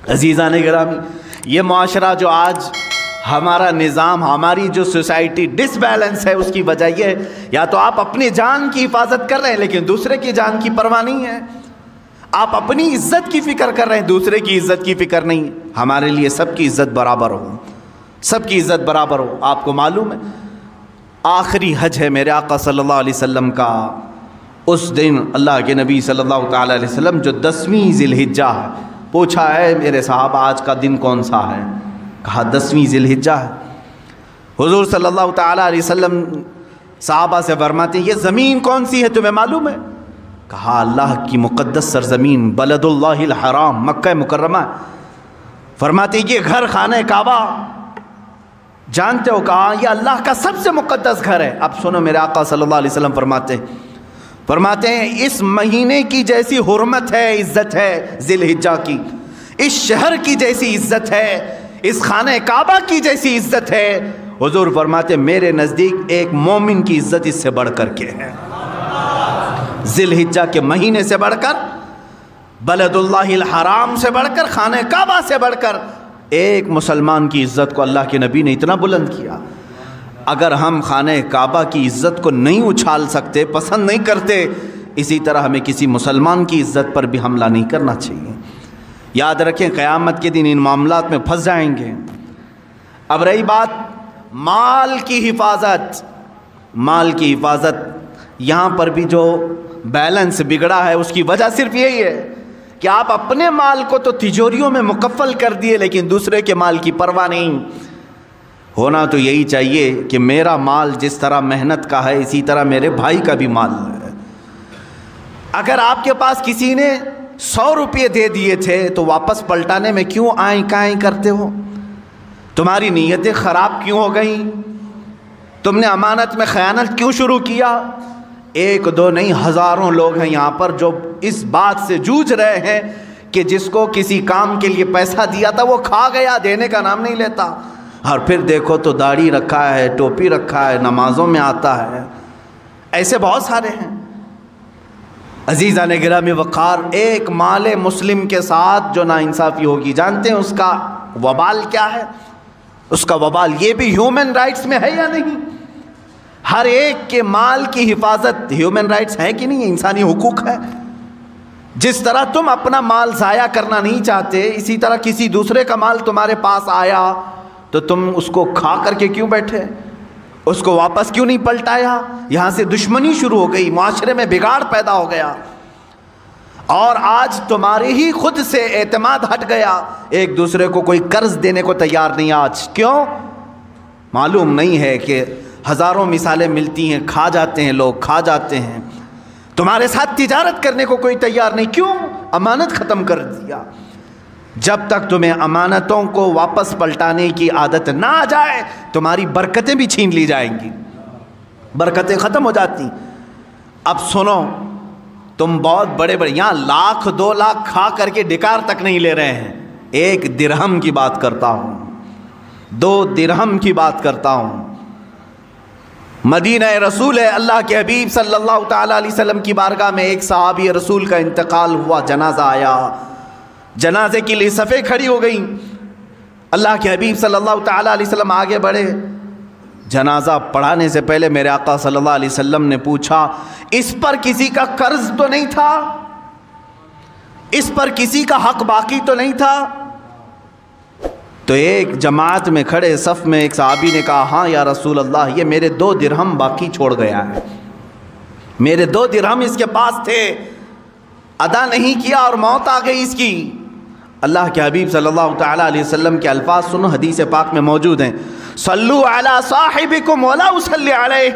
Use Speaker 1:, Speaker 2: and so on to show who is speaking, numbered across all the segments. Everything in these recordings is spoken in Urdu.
Speaker 1: عزیزان گرامی، یہ معاشرہ جو آج ہمارا نظام، ہماری جو سوسائٹی ڈس بیلنس ہے، اس کی وجہ یہ ہے یا تو آپ اپنی جان کی حفاظت کر رہے ہیں لیکن دوسرے کی جان کی پرواہ نہیں ہے، آپ اپنی عزت کی فکر کر رہے ہیں، دوسرے کی عزت کی فکر نہیں۔ ہمارے لیے سب کی عزت برابر ہو، سب کی عزت برابر ہو۔ آپ کو معلوم ہے آخری حج ہے میرے آقا صلی اللہ علیہ وسلم کا، اس دن اللہ کے نبی صلی اللہ تعالیٰ علیہ وسلم جو 10ویں ذی الحجہ ہے، پوچھا ہے میرے صحابہ آج کا دن کون سا ہے؟ کہا 10ویں ذی الحجہ ہے۔ حضور صلی اللہ تعالیٰ علیہ وسلم صحابہ سے فرماتے ہیں یہ زمین کون سی ہے تمہیں معلوم ہے؟ کہا اللہ کی مقدس سرزمین بلد اللہ الحرام، مکہ مکرمہ۔ فرماتے ہیں یہ گھر خانہ کعبہ جانتے ہو؟ کہا یہ اللہ کا سب سے مقدس گھر ہے۔ اب سنو میرے آقا صلی اللہ علیہ وسلم فرماتے ہیں اس مہینے کی جیسی حرمت ہے، عزت ہے ذی الحجہ کی، اس شہر کی جیسی عزت ہے، اس خانہ کعبہ کی جیسی عزت ہے، حضور فرماتے ہیں میرے نزدیک ایک مومن کی عزت اس سے بڑھ کر کے ہے۔ ذی الحجہ کے مہینے سے بڑھ کر، بلد اللہ الحرام سے بڑھ کر، خانہ کعبہ سے بڑھ کر ایک مسلمان کی عزت کو اللہ کے نبی نے اتنا بلند کیا۔ اگر ہم خانہ کعبہ کی عزت کو نہیں اچھال سکتے، پسند نہیں کرتے، اسی طرح ہمیں کسی مسلمان کی عزت پر بھی حملہ نہیں کرنا چاہیے۔ یاد رکھیں قیامت کے دن ان معاملات میں پھنس جائیں گے۔ اب رہی بات مال کی حفاظت، مال کی حفاظت، یہاں پر بھی جو بیلنس بگڑا ہے اس کی وجہ صرف یہی ہے کہ آپ اپنے مال کو تو تجوریوں میں مکفل کر دیے لیکن دوسرے کے مال کی پرواہ نہیں۔ ہونا تو یہی چاہیے کہ میرا مال جس طرح محنت کا ہے اسی طرح میرے بھائی کا بھی مال ہے۔ اگر آپ کے پاس کسی نے 100 روپے دے دیے تھے تو واپس پلٹانے میں کیوں آئیں کائیں کرتے ہو؟ تمہاری نیتیں خراب کیوں ہو گئیں؟ تم نے امانت میں خیانت کیوں شروع کیا؟ ایک دو نہیں، ہزاروں لوگ ہیں یہاں پر جو اس بات سے جوجھ رہے ہیں کہ جس کو کسی کام کے لیے پیسہ دیا تھا وہ کھا گیا، دینے کا نام نہیں لیتا، اور پھر دیکھو تو داڑھی رکھا ہے، ٹوپی رکھا ہے، نمازوں میں آتا ہے۔ ایسے بہت سارے ہیں۔ عزیزان گرامی وقار، ایک مال مسلم کے ساتھ جو ناانصافی ہوگی، جانتے ہیں اس کا وبال کیا ہے؟ اس کا وبال یہ بھی ہیومن رائٹس میں ہے یا نہیں؟ ہر ایک کے مال کی حفاظت ہیومن رائٹس ہے کہ نہیں؟ انسانی حقوق ہے۔ جس طرح تم اپنا مال ضائع کرنا نہیں چاہتے، اسی طرح کسی دوسرے کا مال تمہارے پاس آیا تو تم اس کو کھا کر کے کیوں بیٹھے؟ اس کو واپس کیوں نہیں پلٹایا؟ یہاں سے دشمنی شروع ہو گئی، معاشرے میں بگاڑ پیدا ہو گیا، اور آج تمہارے ہی خود سے اعتماد ہٹ گیا، ایک دوسرے کو کوئی قرض دینے کو تیار نہیں آج۔ کیوں؟ معلوم نہیں ہے کہ ہزاروں مثالیں ملتی ہیں، کھا جاتے ہیں لوگ، کھا جاتے ہیں۔ تمہارے ساتھ تجارت کرنے کو کوئی تیار نہیں، کیوں؟ امانت ختم کر دیا۔ جب تک تمہیں امانتوں کو واپس پلٹانے کی عادت نہ آ جائے تمہاری برکتیں بھی چھین لی جائیں گی، برکتیں ختم ہو جاتی۔ اب سنو، تم بہت بڑے یہاں 1,00,000 2 لاکھ کھا کر کے ڈکار تک نہیں لے رہے ہیں، 1 درہم کی بات کرتا ہوں، 2 درہم کی بات کرتا ہوں۔ مدینہ رسول ہے، اللہ کے حبیب صلی اللہ تعالیٰ علیہ وسلم کی بارگاہ میں ایک صحابی رسول کا انتقال ہوا، جنازہ آیا، جنازے کے لیے صفیں کھڑی ہو گئیں۔ اللہ کے حبیب صلی اللہ تعالیٰ علیہ وسلم آگے بڑھے، جنازہ پڑھانے سے پہلے میرے آقا صلی اللہ علیہ وسلم نے پوچھا اس پر کسی کا قرض تو نہیں تھا؟ اس پر کسی کا حق باقی تو نہیں تھا؟ تو ایک جماعت میں کھڑے صف میں ایک صحابی نے کہا ہاں یا رسول اللہ، یہ میرے 2 درہم باقی چھوڑ گیا ہے، میرے 2 درہم اس کے پاس تھے، ادا نہیں کیا اور موت آ گئی اس کی۔ اللہ کے حبیب صلی اللہ تعالیٰ علیہ وسلم کے الفاظ سنو، حدیث پاک میں موجود ہیں، صلو علی صاحبکم ولا اصلی علیہ،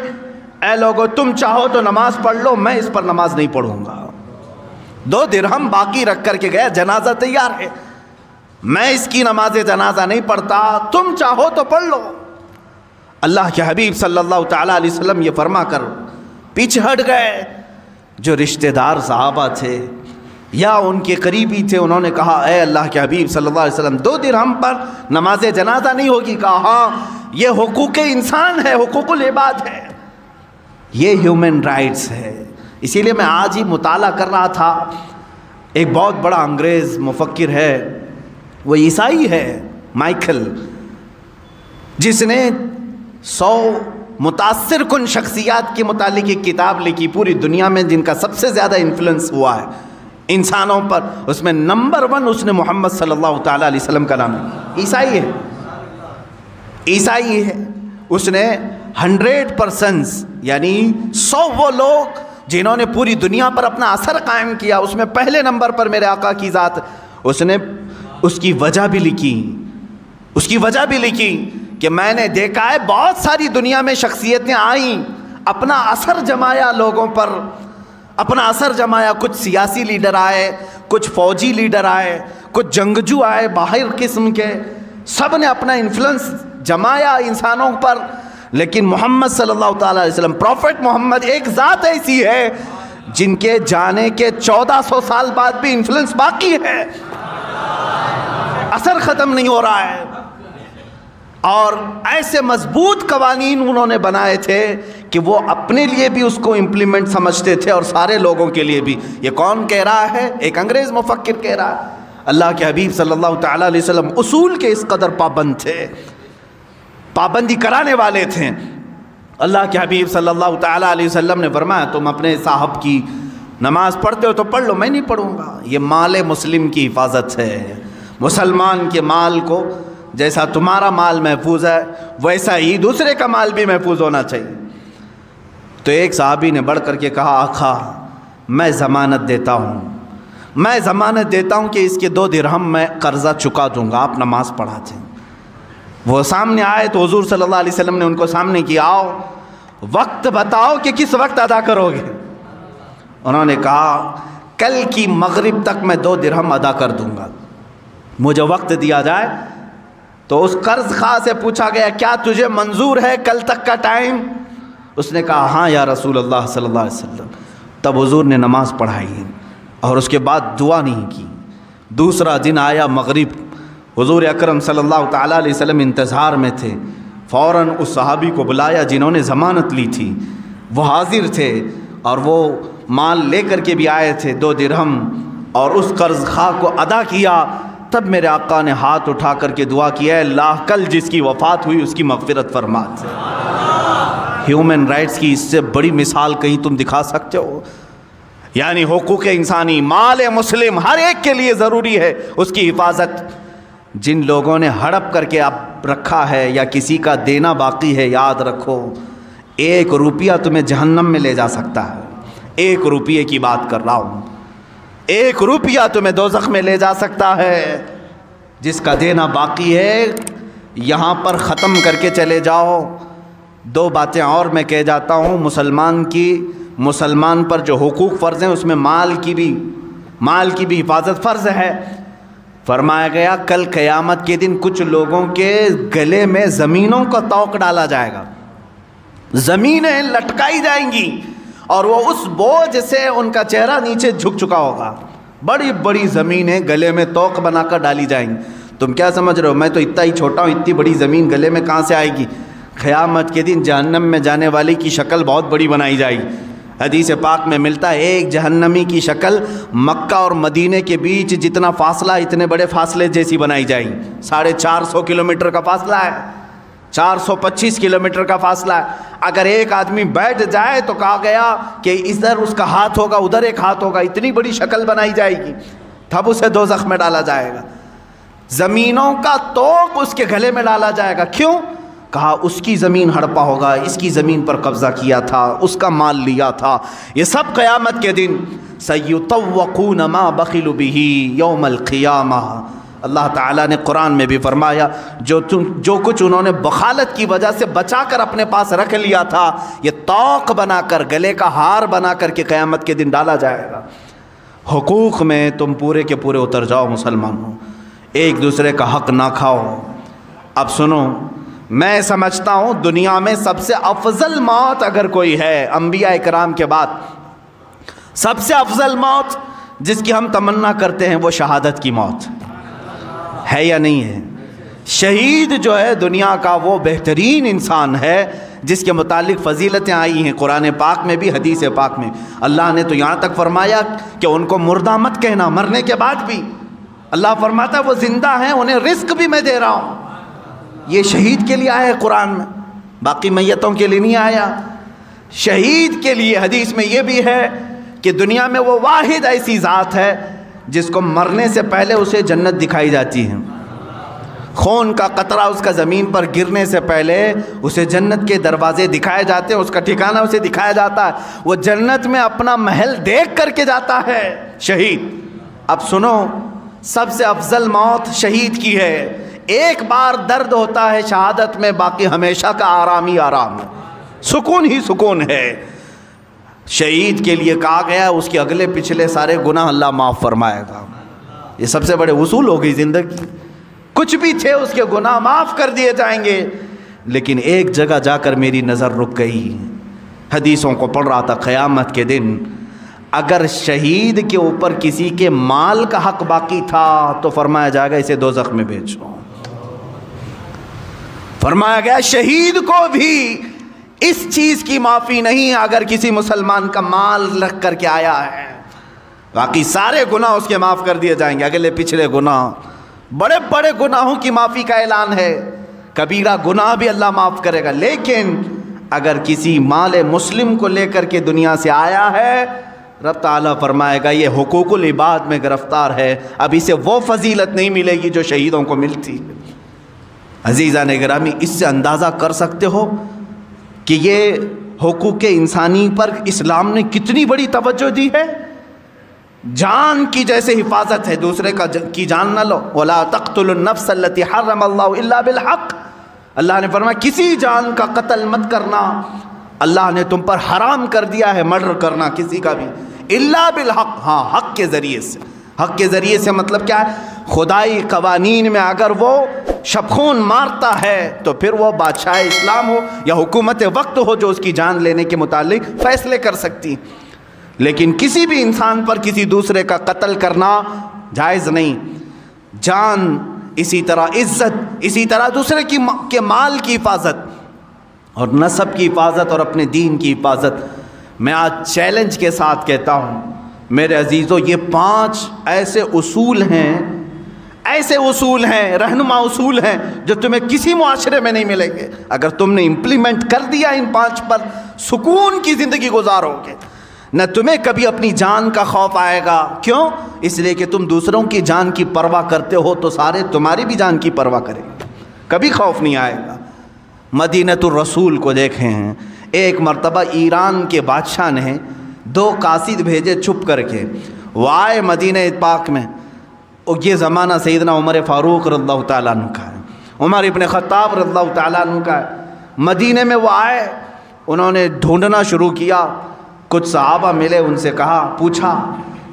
Speaker 1: اے لوگو تم چاہو تو نماز پڑھ لو، میں اس پر نماز نہیں پڑھوں گا۔ 2 درہم باقی رکھ کر کے گیا، جنازہ تیار ہے، میں اس کی نماز جنازہ نہیں پڑھتا، تم چاہو تو پڑھ لو۔ اللہ کے حبیب صلی اللہ تعالیٰ علیہ وسلم یہ فرما کر پیچھے ہٹ گئے۔ جو رشتہ دار صحابہ تھے یا ان کے قریبی تھے انہوں نے کہا اے اللہ کے حبیب صلی اللہ علیہ وسلم 2 درہم پر نماز جنازہ نہیں ہوگی؟ کہا ہاں، یہ حقوق انسان ہے، حقوق العباد ہے، یہ ہیومن رائٹس ہے۔ اسی لیے میں آج ہی مطالعہ کر رہا تھا، ایک بہت بڑا انگریز مفکر ہے وہ عیسائی ہے مائیکل، جس نے 100 متاثر کن شخصیات کے متعلق ایک کتاب لکھی پوری دنیا میں، جن کا سب سے زیادہ انفلوئنس ہوا ہے انسانوں پر، اس میں نمبر 1 اس نے محمد صلی اللہ تعالیٰ علیہ وسلم کا نام ہے۔ عیسائی ہے، عیسائی ہے۔ اس نے 100% یعنی 100 وہ لوگ جنہوں نے پوری دنیا پر اپنا اثر قائم کیا، اس میں پہلے نمبر پر میرے آقا کی ذات، اس نے اس کی وجہ بھی لکھی، اس کی وجہ بھی لکھی کہ میں نے دیکھا ہے بہت ساری دنیا میں شخصیتیں آئیں، اپنا اثر جمایا لوگوں پر، اپنا اثر جمایا، کچھ سیاسی لیڈر آئے، کچھ فوجی لیڈر آئے، کچھ جنگجو آئے باہر قسم کے، سب نے اپنا انفلوئنس جمایا انسانوں پر، لیکن محمد صلی اللہ تعالیٰ علیہ وسلم، پروفٹ محمد ایک ذات ایسی ہے جن کے جانے کے 1400 سال بعد بھی انفلوئنس باقی ہے، اثر ختم نہیں ہو رہا ہے۔ اور ایسے مضبوط قوانین انہوں نے بنائے تھے کہ وہ اپنے لیے بھی اس کو امپلیمنٹ سمجھتے تھے اور سارے لوگوں کے لیے بھی۔ یہ کون کہہ رہا ہے؟ ایک انگریز مفکر کہہ رہا ہے۔ اللہ کے حبیب صلی اللہ تعالیٰ علیہ وسلم اصول کے اس قدر پابند تھے، پابندی کرانے والے تھے۔ اللہ کے حبیب صلی اللہ تعالیٰ علیہ وسلم نے فرمایا تم اپنے صاحب کی نماز پڑھتے ہو تو پڑھ لو، میں نہیں پڑھوں گا، یہ مال مسلم کی حفاظت ہے۔ مسلمان کے مال کو جیسا تمہارا مال محفوظ ہے ویسا ہی دوسرے کا مال بھی محفوظ ہونا چاہیے۔ تو ایک صحابی نے بڑھ کر کے کہا آقا میں ضمانت دیتا ہوں، میں ضمانت دیتا ہوں کہ اس کے 2 درہم میں قرضہ چکا دوں گا، آپ نماز پڑھا دیں۔ وہ سامنے آئے تو حضور صلی اللہ علیہ وسلم نے ان کو سامنے کیا، آؤ وقت بتاؤ کہ کس وقت ادا کرو گے۔ انہوں نے کہا کل کی مغرب تک میں 2 درہم ادا کر دوں گا، مجھے وقت دیا جائے۔ تو اس قرض خواہ سے پوچھا گیا کیا تجھے منظور ہے کل تک کا ٹائم؟ اس نے کہا ہاں یا رسول اللہ صلی اللہ علیہ وسلم۔ تب حضور نے نماز پڑھائی اور اس کے بعد دعا نہیں کی۔ دوسرا دن آیا مغرب، حضور اکرم صلی اللہ تعالیٰ علیہ وسلم انتظار میں تھے، فوراً اس صحابی کو بلایا جنہوں نے ضمانت لی تھی، وہ حاضر تھے اور وہ مال لے کر کے بھی آئے تھے 2 درہم، اور اس قرض خواہ کو ادا کیا۔ تب میرے آقا نے ہاتھ اٹھا کر کے دعا کیا، اللہ کل جس کی وفات ہوئی اس کی مغفرت فرما۔ ہیومن رائٹس کی اس سے بڑی مثال کہیں تم دکھا سکتے ہو؟ یعنی حقوق انسانی، مال مسلم ہر ایک کے لیے ضروری ہے اس کی حفاظت۔ جن لوگوں نے ہڑپ کر کے اب رکھا ہے یا کسی کا دینا باقی ہے، یاد رکھو 1 روپیہ تمہیں جہنم میں لے جا سکتا ہے۔ 1 روپیے کی بات کر رہا ہوں، 1 روپیہ تمہیں دوزخ میں لے جا سکتا ہے۔ جس کا دینا باقی ہے یہاں پر ختم کر کے چلے جاؤ۔ 2 باتیں اور میں کہہ جاتا ہوں، مسلمان پر جو حقوق فرض ہیں اس میں مال کی بھی حفاظت فرض ہے۔ فرمایا گیا کل قیامت کے دن کچھ لوگوں کے گلے میں زمینوں کا توق ڈالا جائے گا، زمینیں لٹکائی جائیں گی اور وہ اس بوجھ سے ان کا چہرہ نیچے جھک چکا ہوگا، بڑی بڑی زمینیں گلے میں توق بنا کر ڈالی جائیں گی۔ تم کیا سمجھ رہے ہو میں تو اتنا ہی چھوٹا ہوں، اتنی بڑی زمین گلے میں کہاں سے آئے گی؟ قیامت کے دن جہنم میں جانے والے کی شکل بہت بڑی بنائی جائے گی۔ حدیث پاک میں ملتا ہے ایک جہنمی کی شکل مکہ اور مدینے کے بیچ جتنا فاصلہ اتنے بڑے فاصلے جیسی بنائی جائے گی۔ 450 کلومیٹر کا فاصلہ ہے، 425 کلومیٹر کا فاصلہ ہے۔ اگر ایک آدمی بیٹھ جائے تو کہا گیا کہ ادھر اس کا ہاتھ ہوگا ادھر ایک ہاتھ ہوگا، اتنی بڑی شکل بنائی جائے گی، تب اسے دوزخ میں ڈالا جائے گا۔ زمینوں کا توق اس کے گلے میں ڈالا جائے گا، کیوں؟ کہا اس کی زمین ہڑپا ہوگا، اس کی زمین پر قبضہ کیا تھا، اس کا مال لیا تھا۔ یہ سب قیامت کے دن سَيُطَوَّقُونَ مَا بَخِلُوا بِهِ يَوْمَ الْقِيَامَةِ۔ اللہ تعالیٰ نے قرآن میں بھی فرمایا جو کچھ انہوں نے بخالت کی وجہ سے بچا کر اپنے پاس رکھ لیا تھا یہ توق بنا کر گلے کا ہار بنا کر کے قیامت کے دن ڈالا جائے گا۔ حقوق میں تم پورے کے پورے اتر جاؤ مسلمانوں، ایک دوسرے کا حق نہ کھاؤ۔ اب سنو، میں سمجھتا ہوں دنیا میں سب سے افضل موت اگر کوئی ہے انبیاء اکرام کے بعد، سب سے افضل موت جس کی ہم تمنا کرتے ہیں وہ شہادت کی موت ہے یا نہیں ہے؟ شہید جو ہے دنیا کا وہ بہترین انسان ہے جس کے متعلق فضیلتیں آئی ہیں قرآن پاک میں بھی حدیث پاک میں۔ اللہ نے تو یہاں تک فرمایا کہ ان کو مردہ مت کہنا، مرنے کے بعد بھی اللہ فرماتا ہے وہ زندہ ہیں، انہیں رزق بھی میں دے رہا ہوں۔ یہ شہید کے لیے آیا ہے قرآن میں، باقی میتوں کے لیے نہیں آیا، شہید کے لیے۔ حدیث میں یہ بھی ہے کہ دنیا میں وہ واحد ایسی ذات ہے جس کو مرنے سے پہلے اسے جنت دکھائی جاتی ہے، خون کا قطرہ اس کا زمین پر گرنے سے پہلے اسے جنت کے دروازے دکھائے جاتے ہیں، اس کا ٹھکانہ اسے دکھایا جاتا ہے، وہ جنت میں اپنا محل دیکھ کر کے جاتا ہے شہید۔ اب سنو، سب سے افضل موت شہید کی ہے، ایک بار درد ہوتا ہے شہادت میں، باقی ہمیشہ کا آرام ہی آرام ہے، سکون ہی سکون ہے۔ شہید کے لیے کہا گیا اس کے اگلے پچھلے سارے گناہ اللہ معاف فرمائے گا۔ یہ سب سے بڑے اصول ہو گئی زندگی، کچھ بھی تھے اس کے گناہ معاف کر دیے جائیں گے۔ لیکن ایک جگہ جا کر میری نظر رک گئی، حدیثوں کو پڑھ رہا تھا، قیامت کے دن اگر شہید کے اوپر کسی کے مال کا حق باقی تھا تو فرمایا جائے گا اسے دوزخ میں بھیجو۔ فرمایا گیا شہید کو بھی اس چیز کی معافی نہیں اگر کسی مسلمان کا مال رکھ کر کے آیا ہے، باقی سارے گناہ اس کے معاف کر دیے جائیں گے، اگلے پچھلے گناہ، بڑے بڑے گناہوں کی معافی کا اعلان ہے، کبیرہ گناہ بھی اللہ معاف کرے گا۔ لیکن اگر کسی مال مسلم کو لے کر کے دنیا سے آیا ہے، رب تعالیٰ فرمائے گا یہ حقوق العباد میں گرفتار ہے، اب اسے وہ فضیلت نہیں ملے گی جو شہیدوں کو ملتی۔ عزیزان گرامی، اس سے اندازہ کر سکتے ہو کہ یہ حقوق انسانی پر اسلام نے کتنی بڑی توجہ دی ہے۔ جان کی جیسے حفاظت ہے، دوسرے کی جان نہ لو، وَلَا تَقْتُلُوا النَّفْسَ الَّتِي حَرَّمَ اللَّهُ إِلَّا بِالْحَقِّ، اللہ نے فرمایا کسی جان کا قتل مت کرنا، اللہ نے تم پر حرام کر دیا ہے مرڈر کرنا کسی کا بھی، الا بالحق، ہاں حق کے ذریعے سے۔ حق کے ذریعے سے مطلب کیا ہے؟ خدائی قوانین میں اگر وہ شبخون مارتا ہے تو پھر وہ بادشاہ اسلام ہو یا حکومت وقت ہو جو اس کی جان لینے کے متعلق فیصلے کر سکتی، لیکن کسی بھی انسان پر کسی دوسرے کا قتل کرنا جائز نہیں۔ جان، اسی طرح عزت، اسی طرح دوسرے کے مال کی حفاظت اور نسب کی حفاظت اور اپنے دین کی حفاظت۔ میں آج چیلنج کے ساتھ کہتا ہوں میرے عزیزو، یہ 5 ایسے اصول ہیں، رہنما اصول ہیں جو تمہیں کسی معاشرے میں نہیں ملیں گے۔ اگر تم نے امپلیمنٹ کر دیا ان 5 پر، سکون کی زندگی گزارو گے، نہ تمہیں کبھی اپنی جان کا خوف آئے گا۔ کیوں؟ اس لیے کہ تم دوسروں کی جان کی پرواہ کرتے ہو تو سارے تمہاری بھی جان کی پرواہ کریں گے، کبھی خوف نہیں آئے گا۔ مدینۃ الرسول کو دیکھیں ہیں، ایک مرتبہ ایران کے بادشاہ نے 2 قاصد بھیجے چھپ کر کے، وہ آئے مدینہ پاک میں، اور یہ زمانہ سیدنا عمر فاروق رضی اللہ تعالیٰ عنہ کا ہے، عمر ابن خطاب رضی اللہ تعالیٰ عنہ کا ہے۔ مدینہ میں وہ آئے، انہوں نے ڈھونڈنا شروع کیا، کچھ صحابہ ملے، ان سے پوچھا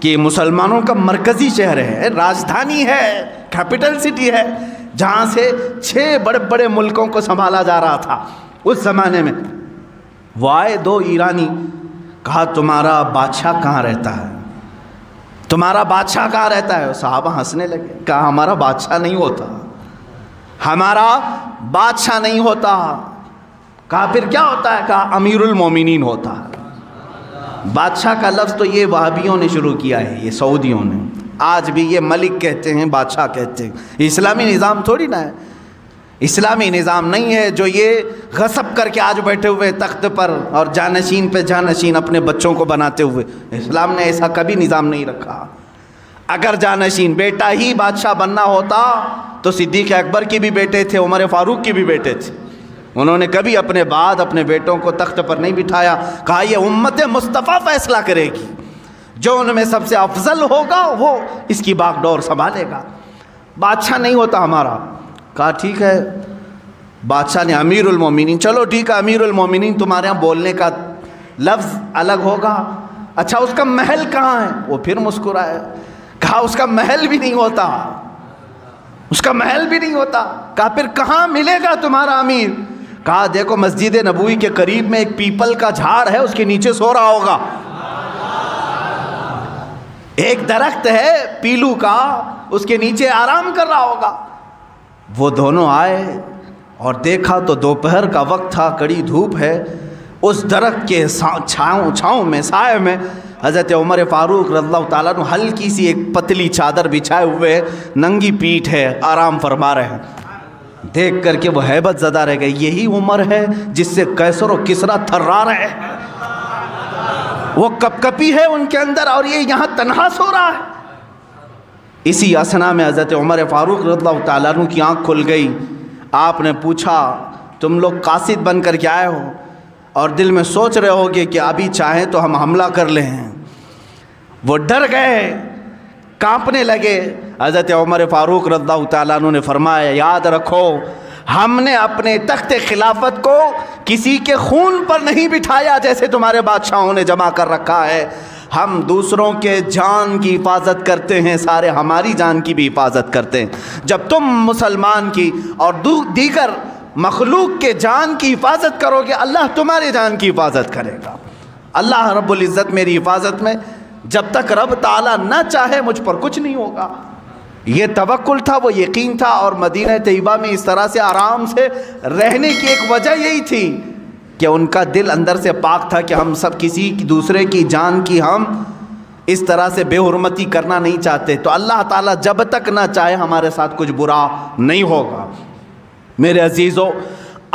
Speaker 1: کہ مسلمانوں کا مرکزی شہر ہے، راجدھانی ہے، کیپٹل سٹی ہے، جہاں سے 6 بڑے بڑے ملکوں کو سنبھالا جا رہا تھا اس زمانے میں۔ وہ آئے 2 ایرانی، کہا تمہارا بادشاہ کہاں رہتا ہے؟ تمہارا بادشاہ کہاں رہتا ہے؟ صحابہ ہنسنے لگے، کہا ہمارا بادشاہ نہیں ہوتا، ہمارا بادشاہ نہیں ہوتا۔ کہا پھر کیا ہوتا ہے؟ کہا امیر المومنین ہوتا ہے۔ بادشاہ کا لفظ تو یہ وہابیوں نے شروع کیا ہے، یہ سعودیوں نے، آج بھی یہ ملک کہتے ہیں، بادشاہ کہتے ہیں۔ اسلامی نظام تھوڑی نہ ہے، اسلامی نظام نہیں ہے جو یہ غصب کر کے آج بیٹھے ہوئے تخت پر اور جانشین پہ جانشین اپنے بچوں کو بناتے ہوئے۔ اسلام نے ایسا کبھی نظام نہیں رکھا۔ اگر جانشین بیٹا ہی بادشاہ بننا ہوتا تو صدیق اکبر کے بھی بیٹے تھے، عمر فاروق کے بھی بیٹے تھے، انہوں نے کبھی اپنے بعد اپنے بیٹوں کو تخت پر نہیں بٹھایا۔ کہا یہ امت مصطفیٰ فیصلہ کرے گی، جو ان میں سب سے افضل ہوگا وہ اس کی باغ ڈور سنبھالے گا، بادشاہ نہیں ہوتا ہمارا۔ کہا ٹھیک ہے، بادشاہ نے امیر المومنین، چلو ٹھیک ہے امیر المومنین، تمہارے یہاں بولنے کا لفظ الگ ہوگا، اچھا اس کا محل کہاں ہے؟ وہ پھر مسکرائے، کہا اس کا محل بھی نہیں ہوتا، اس کا محل بھی نہیں ہوتا۔ کہا پھر کہاں ملے گا تمہارا امیر؟ کہا دیکھو مسجد نبوی کے قریب میں ایک پیپل کا جھاڑ ہے، اس کے نیچے سو رہا ہوگا، ایک درخت ہے پیلو کا، اس کے نیچے آرام کر رہا ہوگا۔ وہ دونوں آئے اور دیکھا تو دوپہر کا وقت تھا، کڑی دھوپ ہے، اس درخت کے چھاؤں میں، سائے میں حضرت عمر فاروق رضی اللہ تعالیٰ عنہ ہلکی سی ایک پتلی چادر بچھائے ہوئے، ننگی پیٹھ ہے، آرام فرما رہے ہیں۔ دیکھ کر کے وہ ہیبت زدہ رہ گئے، یہی عمر ہے جس سے قیصر و کسریٰ تھرا رہے ہیں، وہ کپ کپی ہے ان کے اندر، اور یہ یہاں تنہا سو رہا ہے۔ اسی اسنا میں حضرت عمر فاروق رضی اللہ تعالیٰ عنہ کی آنکھ کھل گئی۔ آپ نے پوچھا تم لوگ قاصد بن کر کے آئے ہو اور دل میں سوچ رہے ہو گے کہ ابھی چاہیں تو ہم حملہ کر لیں۔ وہ ڈر گئے، کانپنے لگے۔ حضرت عمر فاروق رضی اللہ تعالیٰ عنہ نے فرمایا یاد رکھو ہم نے اپنے تخت خلافت کو کسی کے خون پر نہیں بٹھایا جیسے تمہارے بادشاہوں نے جمع کر رکھا ہے، ہم دوسروں کے جان کی حفاظت کرتے ہیں، سارے ہماری جان کی بھی حفاظت کرتے ہیں۔ جب تم مسلمان کی اور دیگر مخلوق کے جان کی حفاظت کرو گے اللہ تمہارے جان کی حفاظت کرے گا۔ اللہ رب العزت میری حفاظت میں، جب تک رب تعالیٰ نہ چاہے مجھ پر کچھ نہیں ہوگا۔ یہ توکل تھا، وہ یقین تھا، اور مدینہ طیبہ میں اس طرح سے آرام سے رہنے کی ایک وجہ یہی تھی کہ ان کا دل اندر سے پاک تھا کہ ہم سب کسی دوسرے کی جان کی ہم اس طرح سے بے حرمتی کرنا نہیں چاہتے، تو اللہ تعالیٰ جب تک نہ چاہے ہمارے ساتھ کچھ برا نہیں ہوگا۔ میرے عزیزو،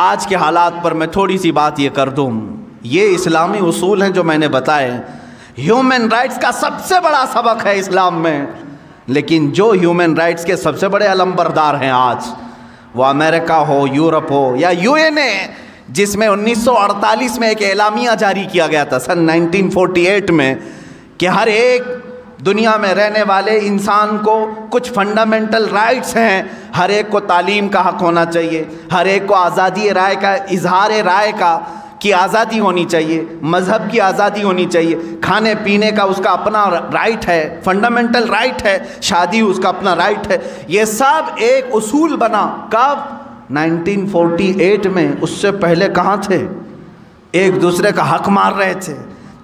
Speaker 1: آج کے حالات پر میں تھوڑی سی بات یہ کر دوں، یہ اسلامی اصول ہیں جو میں نے بتائے، ہیومن رائٹس کا سب سے بڑا سبق ہے اسلام میں، لیکن جو ہیومن رائٹس کے سب سے بڑے علمبردار ہیں آج، وہ امریکہ ہو، یورپ ہو یا UN، جس میں 1948 میں ایک اعلامیہ جاری کیا گیا تھا سن 1948 میں کہ ہر ایک دنیا میں رہنے والے انسان کو کچھ فنڈامنٹل رائٹس ہیں، ہر ایک کو تعلیم کا حق ہونا چاہیے، ہر ایک کو آزادی رائے کا، اظہار رائے کی آزادی ہونی چاہیے، مذہب کی آزادی ہونی چاہیے، کھانے پینے کا اس کا اپنا رائٹ ہے، فنڈامنٹل رائٹ ہے، شادی اس کا اپنا رائٹ ہے۔ یہ سب ایک اصول بنا کب؟ 1948 میں۔ اس سے پہلے کہاں تھے؟ ایک دوسرے کا حق مار رہے تھے۔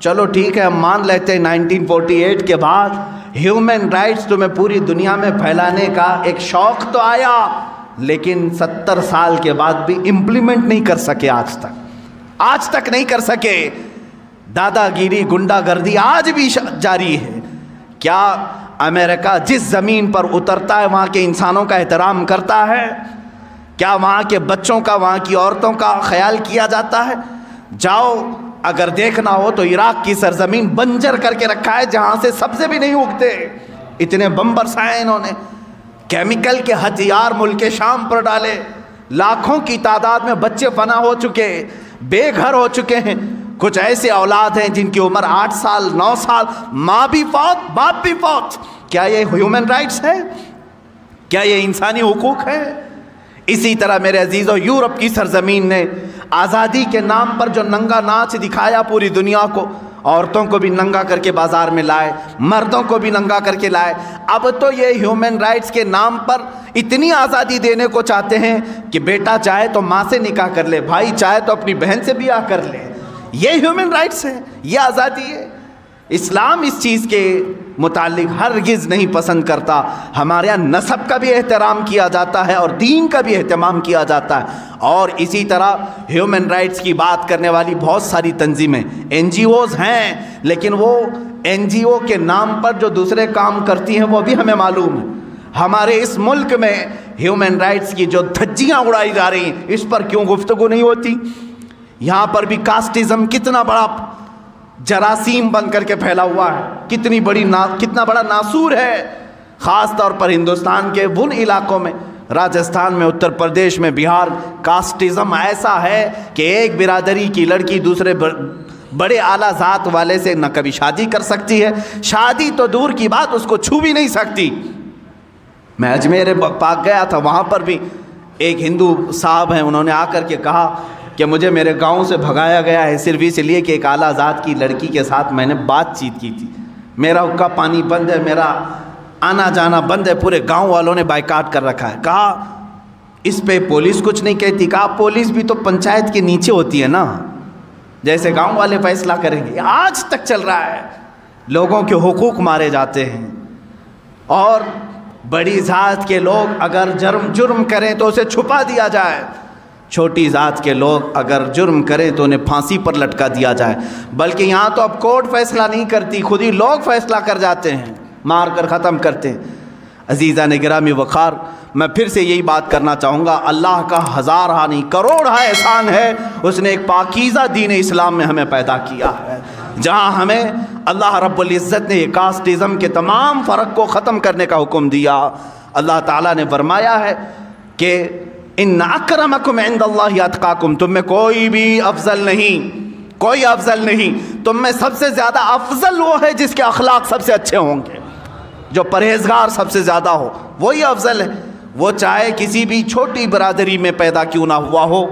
Speaker 1: چلو ٹھیک ہے، ہم مان لیتے ہیں 1948 کے بعد ہیومن رائٹس تمہیں پوری دنیا میں پھیلانے کا ایک شوق تو آیا، لیکن 70 سال کے بعد بھی امپلیمنٹ نہیں کر سکے، آج تک نہیں کر سکے۔ دادا گیری، گنڈا گردی آج بھی جاری ہے۔ کیا امریکہ جس زمین پر اترتا ہے وہاں کے انسانوں کا احترام کرتا ہے؟ کیا وہاں کے بچوں کا، وہاں کی عورتوں کا خیال کیا جاتا ہے؟ جاؤ اگر دیکھنا ہو تو عراق کی سرزمین بنجر کر کے رکھا ہے، جہاں سے سبزے بھی نہیں اگتے، اتنے بم برسائے انہوں نے، کیمیکل کے ہتھیار ملک شام پر ڈالے، لاکھوں کی تعداد میں بچے فنا ہو چکے، بے گھر ہو چکے ہیں۔ کچھ ایسے اولاد ہیں جن کی عمر 8 سال 9 سال، ماں بھی فوت باپ بھی فوت۔ کیا یہ ہیومن رائٹس ہے؟ کیا یہ انسانی حقوق ہے؟ اسی طرح میرے عزیزو، یورپ کی سرزمین نے آزادی کے نام پر جو ننگا ناچ دکھایا پوری دنیا کو، عورتوں کو بھی ننگا کر کے بازار میں لائے، مردوں کو بھی ننگا کر کے لائے۔ اب تو یہ ہیومن رائٹس کے نام پر اتنی آزادی دینے کو چاہتے ہیں کہ بیٹا چاہے تو ماں سے نکاح کر لے، بھائی چاہے تو اپنی بہن سے بیاہ کر لے۔ یہ ہیومن رائٹس ہے، یہ آزادی ہے۔ اسلام اس چیز کے متعلق ہرگز نہیں پسند کرتا۔ ہمارے یہاں نسب کا بھی احترام کیا جاتا ہے اور دین کا بھی اہتمام کیا جاتا ہے۔ اور اسی طرح ہیومن رائٹس کی بات کرنے والی بہت ساری تنظیمیں، NGOs ہیں، لیکن وہ NGO کے نام پر جو دوسرے کام کرتی ہیں وہ بھی ہمیں معلوم ہے۔ ہمارے اس ملک میں ہیومن رائٹس کی جو دھجیاں اڑائی جا رہی ہیں، اس پر کیوں گفتگو نہیں ہوتی؟ یہاں پر بھی کاسٹزم کتنا بڑا جراثیم بن کر کے پھیلا ہوا ہے، کتنا بڑا ناسور ہے، خاص طور پر ہندوستان کے ان علاقوں میں، راجستھان میں، اتر پردیش میں، بہار، کاسٹزم ایسا ہے کہ ایک برادری کی لڑکی دوسرے بڑے اعلیٰ ذات والے سے نہ کبھی شادی کر سکتی ہے، شادی تو دور کی بات، اس کو چھو بھی نہیں سکتی۔ میں اجمیر پاک گیا تھا، وہاں پر بھی ایک ہندو صاحب ہیں، انہوں نے آ کر کے کہا کہ مجھے میرے گاؤں سے بھگایا گیا ہے صرف اس لیے کہ ایک اعلیٰ ذات کی لڑکی کے ساتھ میں نے بات چیت کی تھی، میرا حقہ پانی بند ہے، میرا آنا جانا بند ہے، پورے گاؤں والوں نے بائیکاٹ کر رکھا ہے۔ کہا اس پہ پولیس کچھ نہیں کہتی؟ کہا پولیس بھی تو پنچایت کے نیچے ہوتی ہے نا، جیسے گاؤں والے فیصلہ کریں گے۔ آج تک چل رہا ہے، لوگوں کے حقوق مارے جاتے ہیں، اور بڑی ذات کے لوگ اگر جرم کریں تو اسے چھپا دیا جائے۔ چھوٹی ذات کے لوگ اگر جرم کریں تو انہیں پھانسی پر لٹکا دیا جائے، بلکہ یہاں تو اب کورٹ فیصلہ نہیں کرتی، خود ہی لوگ فیصلہ کر جاتے ہیں، مار کر ختم کرتے ہیں۔ عزیزان گرامی وقار، میں پھر سے یہی بات کرنا چاہوں گا، اللہ کا ہزارہ نہیں کروڑہ احسان ہے، اس نے ایک پاکیزہ دین اسلام میں ہمیں پیدا کیا ہے، جہاں ہمیں اللہ رب العزت نے کاسٹزم کے تمام فرق کو ختم کرنے کا حکم دیا۔ اللہ تعالیٰ نے فرمایا ہے کہ ان اکرمکم عند اللہ اتقاکم، تم میں کوئی بھی افضل نہیں، کوئی افضل نہیں، تم میں سب سے زیادہ افضل وہ ہے جس کے اخلاق سب سے اچھے ہوں گے، جو پرہیزگار سب سے زیادہ ہو، وہی افضل ہے۔ وہ چاہے کسی بھی چھوٹی برادری میں پیدا کیوں نہ ہوا ہو،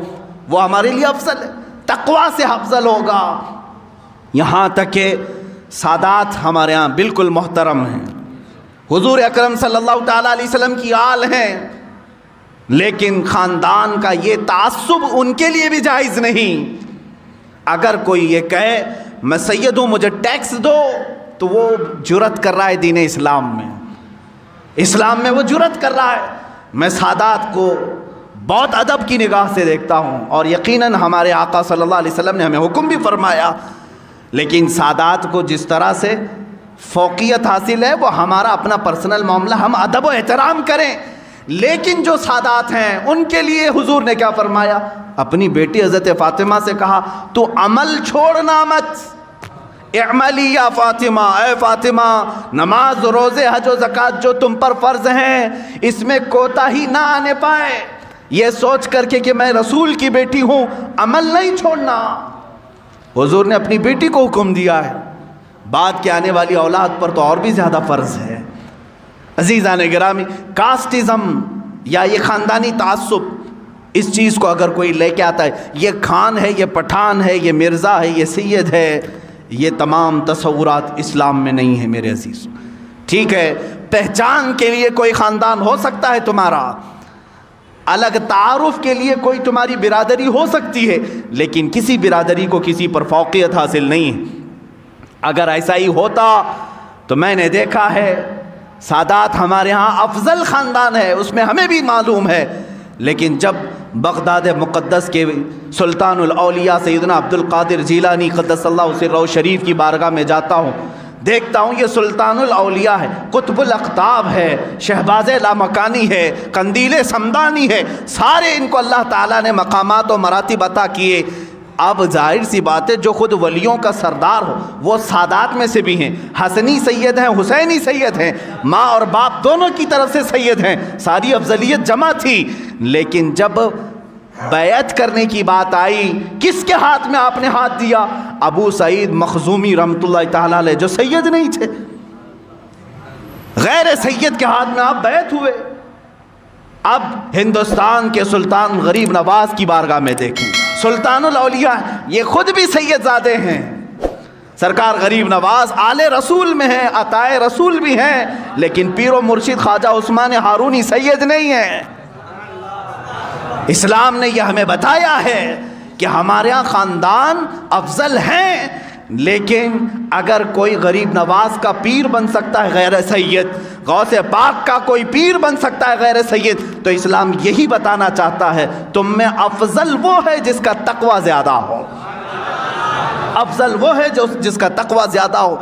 Speaker 1: وہ ہمارے لیے افضل ہے، تقوی سے افضل ہوگا۔ یہاں تک کہ سادات ہمارے ہاں بالکل محترم ہیں، حضور اکرم صلی اللہ تعالیٰ علیہ وسلم کی آل ہیں، لیکن خاندان کا یہ تعصب ان کے لیے بھی جائز نہیں۔ اگر کوئی یہ کہے میں سید ہوں مجھے ٹیکس دو، تو وہ جرت کر رہا ہے دین اسلام میں، اسلام میں وہ جرت کر رہا ہے۔ میں سادات کو بہت ادب کی نگاہ سے دیکھتا ہوں، اور یقیناً ہمارے آقا صلی اللہ علیہ وسلم نے ہمیں حکم بھی فرمایا، لیکن سادات کو جس طرح سے فوقیت حاصل ہے وہ ہمارا اپنا پرسنل معاملہ، ہم ادب و احترام کریں، لیکن جو سادات ہیں ان کے لیے حضور نے کیا فرمایا؟ اپنی بیٹی حضرت فاطمہ سے کہا تو عمل چھوڑنا مت، اعملی یا فاطمہ، اے فاطمہ نماز روزے حج و زکوٰۃ جو تم پر فرض ہیں اس میں کوتاہی نہ آنے پائے، یہ سوچ کر کے کہ میں رسول کی بیٹی ہوں عمل نہیں چھوڑنا۔ حضور نے اپنی بیٹی کو حکم دیا ہے، بعد کے آنے والی اولاد پر تو اور بھی زیادہ فرض ہے۔ عزیزان گرامی، کاسٹزم یا یہ خاندانی تعصب، اس چیز کو اگر کوئی لے کے آتا ہے یہ خان ہے، یہ پٹھان ہے، یہ مرزا ہے، یہ سید ہے، یہ تمام تصورات اسلام میں نہیں ہے میرے عزیز۔ ٹھیک ہے، پہچان کے لیے کوئی خاندان ہو سکتا ہے تمہارا، الگ تعارف کے لیے کوئی تمہاری برادری ہو سکتی ہے، لیکن کسی برادری کو کسی پر فوقیت حاصل نہیں ہے۔ اگر ایسا ہی ہوتا تو میں نے دیکھا ہے سادات ہمارے ہاں افضل خاندان ہے، اس میں ہمیں بھی معلوم ہے، لیکن جب بغداد مقدس کے سلطان الاولیاء سیدنا عبد القادر جیلانی قدس اللہ سرہ شریف کی بارگاہ میں جاتا ہوں، دیکھتا ہوں یہ سلطان الاولیاء ہے، قطب الاقطاب ہے، شہباز لامکانی ہے، قندیل سمدانی ہے، سارے ان کو اللہ تعالیٰ نے مقامات و مراتب عطا کیے۔ اب ظاہر سی بات ہے جو خود ولیوں کا سردار ہو وہ سادات میں سے بھی ہیں، حسنی سید ہیں، حسینی سید ہیں، ماں اور باپ دونوں کی طرف سے سید ہیں، ساری افضلیت جمع تھی، لیکن جب بیعت کرنے کی بات آئی کس کے ہاتھ میں آپ نے ہاتھ دیا؟ ابو سعید مخزومی رحمۃ اللہ تعالیٰ علیہ، جو سید نہیں تھے، غیر سید کے ہاتھ میں آپ بیعت ہوئے۔ اب ہندوستان کے سلطان غریب نواز کی بارگاہ میں دیکھیں، سلطان الاولیاء یہ خود بھی سید زادے ہیں، سرکار غریب نواز آل رسول میں ہیں، عطائے رسول بھی ہیں، لیکن پیر و مرشد خواجہ عثمان ہارونی سید نہیں ہیں۔ اسلام نے یہ ہمیں بتایا ہے کہ ہمارے یہاں خاندان افضل ہیں، لیکن اگر کوئی غریب نواز کا پیر بن سکتا ہے غیر سید، غوث پاک کا کوئی پیر بن سکتا ہے غیر سید، تو اسلام یہی بتانا چاہتا ہے تم میں افضل وہ ہے جس کا تقوی زیادہ ہو، افضل وہ ہے جس کا تقوی زیادہ ہو۔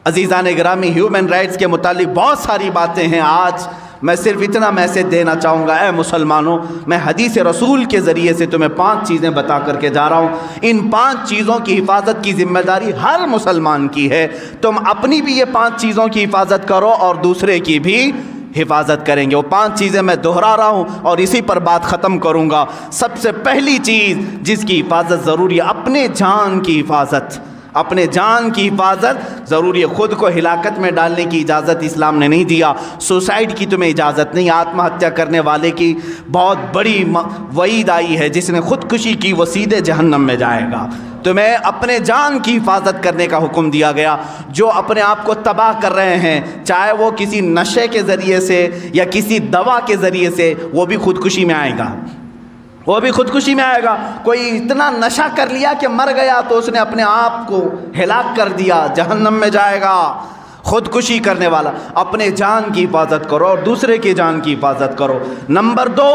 Speaker 1: عزیزان گرامی، ہیومن رائٹس کے متعلق بہت ساری باتیں ہیں، آج میں صرف اتنا میسج دینا چاہوں گا، اے مسلمانوں، میں حدیث رسول کے ذریعے سے تمہیں 5 چیزیں بتا کر کے جا رہا ہوں، ان 5 چیزوں کی حفاظت کی ذمہ داری ہر مسلمان کی ہے، تم اپنی بھی یہ 5 چیزوں کی حفاظت کرو اور دوسرے کی بھی حفاظت کریں گے۔ وہ 5 چیزیں میں دہرا رہا ہوں اور اسی پر بات ختم کروں گا۔ سب سے پہلی چیز جس کی حفاظت ضروری ہے، اپنے جان کی حفاظت، اپنے جان کی حفاظت ضروری ہے۔ خود کو ہلاکت میں ڈالنے کی اجازت اسلام نے نہیں دیا، سوسائڈ کی تمہیں اجازت نہیں، آتم ہتیا کرنے والے کی بہت بڑی وعید آئی ہے، جس نے خودکشی کی وہ سیدھے جہنم میں جائے گا۔ تمہیں اپنے جان کی حفاظت کرنے کا حکم دیا گیا۔ جو اپنے آپ کو تباہ کر رہے ہیں، چاہے وہ کسی نشے کے ذریعے سے یا کسی دوا کے ذریعے سے، وہ بھی خودکشی میں آئے گا، وہ بھی خودکشی میں آئے گا۔ کوئی اتنا نشہ کر لیا کہ مر گیا تو اس نے اپنے آپ کو ہلاک کر دیا، جہنم میں جائے گا۔ خودکشی کرنے والا، اپنے جان کی حفاظت کرو اور دوسرے کی جان کی حفاظت کرو۔ نمبر 2،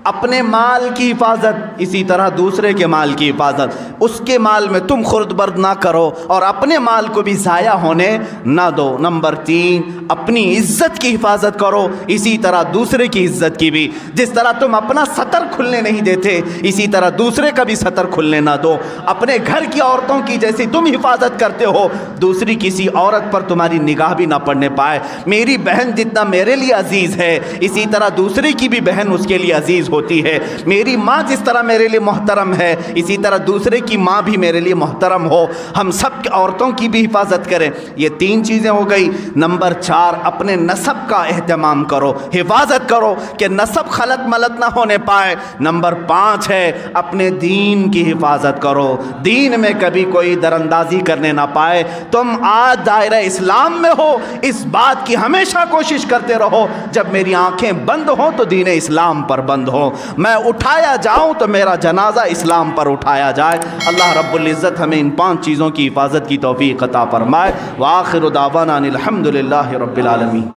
Speaker 1: اپنے مال کی حفاظت، اسی طرح دوسرے کے مال کی حفاظت، اس کے مال میں تم خورد برد نہ کرو اور اپنے مال کو بھی ضائع ہونے نہ دو۔ نمبر 3، اپنی عزت کی حفاظت کرو، اسی طرح دوسرے کی عزت کی بھی۔ جس طرح تم اپنا سطر کھلنے نہیں دیتے، اسی طرح دوسرے کا بھی سطر کھلنے نہ دو۔ اپنے گھر کی عورتوں کی جیسی تم حفاظت کرتے ہو، دوسری کسی عورت پر تمہاری نگاہ بھی نہ پڑنے پائے۔ میری بہن جتنا میرے لیے عزیز ہے، اسی طرح دوسرے کی بھی بہن اس کے لیے عزیز ہوتی ہے۔ میری ماں جس طرح میرے لیے محترم ہے، اسی طرح دوسرے کی ماں بھی میرے لیے محترم ہو۔ ہم سب عورتوں کی بھی حفاظت کریں۔ یہ 3 چیزیں ہو گئی۔ نمبر 4، اپنے نسب کا اہتمام کرو، حفاظت کرو کہ نسب خلط ملط نہ ہونے پائے۔ نمبر 5 ہے اپنے دین کی حفاظت کرو، دین میں کبھی کوئی دراندازی کرنے نہ پائے۔ تم آج دائرہ اسلام میں ہو، اس بات کی ہمیشہ کوشش کرتے رہو جب میری آنکھیں بند ہوں تو دین اسلام پر بند ہو، میں اٹھایا جاؤں تو میرا جنازہ اسلام پر اٹھایا جائے۔ اللہ رب العزت ہمیں ان 5 چیزوں کی حفاظت کی توفیق عطا فرمائے۔ وآخر دعوانا الحمدللہ رب العالمین۔